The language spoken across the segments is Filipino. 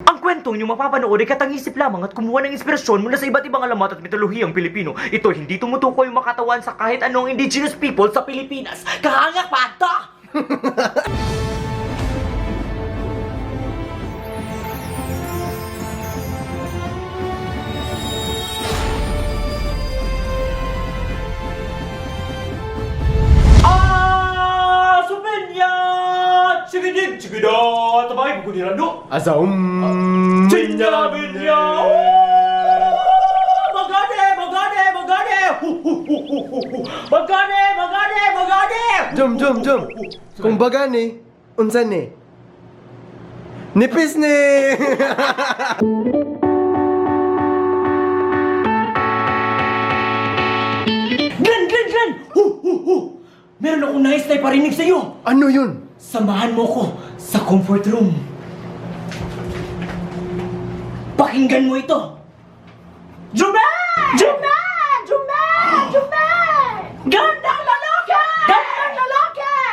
Ang kwentong nyo mapapanood ay katang-isip lamang at kumuha ng inspirasyon mula sa iba't ibang alamat at mitolohiyang Pilipino. Ito hindi tumutukoy makatawan sa kahit anong indigenous people sa Pilipinas. Kahanga pata! Chigidig, chigida, tabay, bukunirando. Asaum. Chinya, binya. Bagani, bagani, bagani. Bagani, bagani, bagani. Jom. Kung bagani, unsan ni? Nipis ni! Glenn! Meron akong nais na iparinig sa'yo. Ano yun? Samahan mo ko sa comfort room. Pakinggan mo ito. Jomie! Gandang lalaki!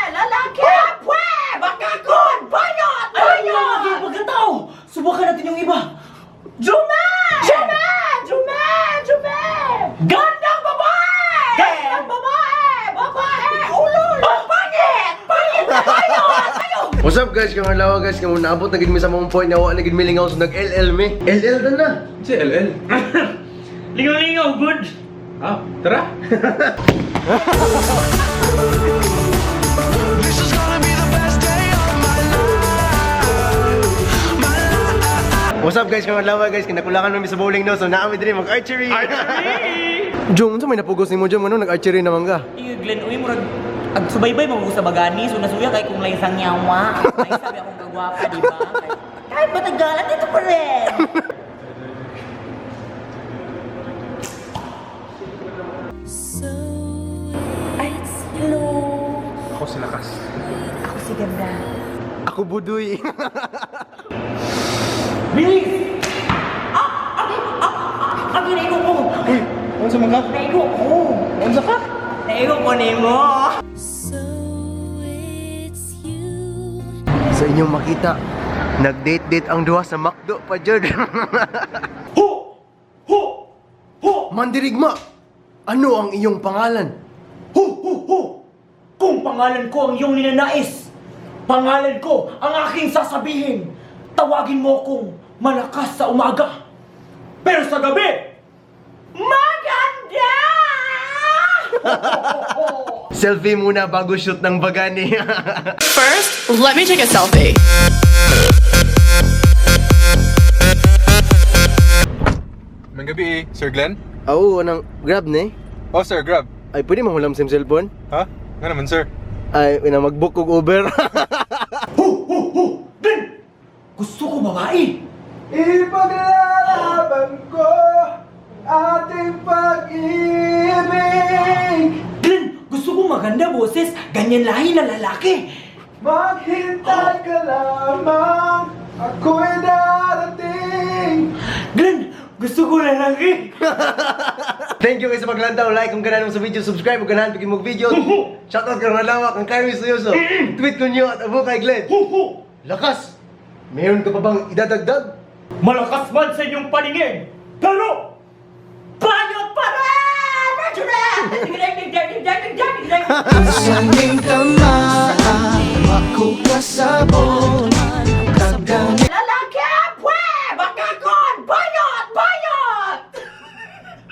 Lalaki! Pwe! Bakakon! Bayot! Ayun! Pagkatao! Subukan natin yung iba. Jomie! Gandang babae! Ulol! Pangit! Ayun! What's up guys? Kung alawa guys, kung naabot na gid mi sa mong point na wala na gid mi lingaw so nag-LL mi. LL dan na. Si LL. Lingaw-lingaw, good! Ah, tara. What's up guys? Kung alawa guys, kinakulakan mi sa bowling no so naami diri mag-archery. Jom, unsa may napugos nimo Jom ano nag-archery naman ka? Iyo, Glenn, uy, murag ag subaybay mo sa Bagani, so nasuya kay kung laysang nyawa. Ay, sabi akong kagwapa, di ba? Kahit matagalan, dito pa rin. Ay, hello. Ako si Lakas. Ako si Ganda. Ako budoy. Bilis! Ang naigo ko! Ano sa mga? Naigo ko! Ano sa ka? Naigo ko ni mo! Sa inyong makita, nag-date-date ang duha sa McDo pa jud. Ho! Mandirigma, ano ang iyong pangalan? Ho! Kung pangalan ko ang iyong ninanais, pangalan ko ang aking sasabihin. Tawagin mo kong malakas sa umaga. Pero sa gabi, maganda! Selfie muna bago shoot ng Bagani. First, let me take a selfie. May gabi Sir Glenn? Oo, anong grab ni? Oh, sir, grab. Ay, pwede mahulam sa cellphone? Ha? Nga naman, sir. Ay, mag-book kong Uber. Glenn! Gusto ko babae! Ipaglalaban ko ating pag-ibig. Glenn! Gusto ko maganda boses, ganyan lahi na lalaki! Maghintay ka lamang, ako'y darating. Glenn! Gusto ko lalaki! Thank you guys sa paglantaw. Like kung ganahan mo sa video, subscribe kung ganahan pagin mo video. Shoutout ka ng lawak, ang kayo suyoso. Tweet ko nyo at Abucay Glenn. Lakas! Meron ka pa bang idadagdag? Malakas man sa inyong paningin, pero bayot pa rin! Sanging tamaan, ako kasabon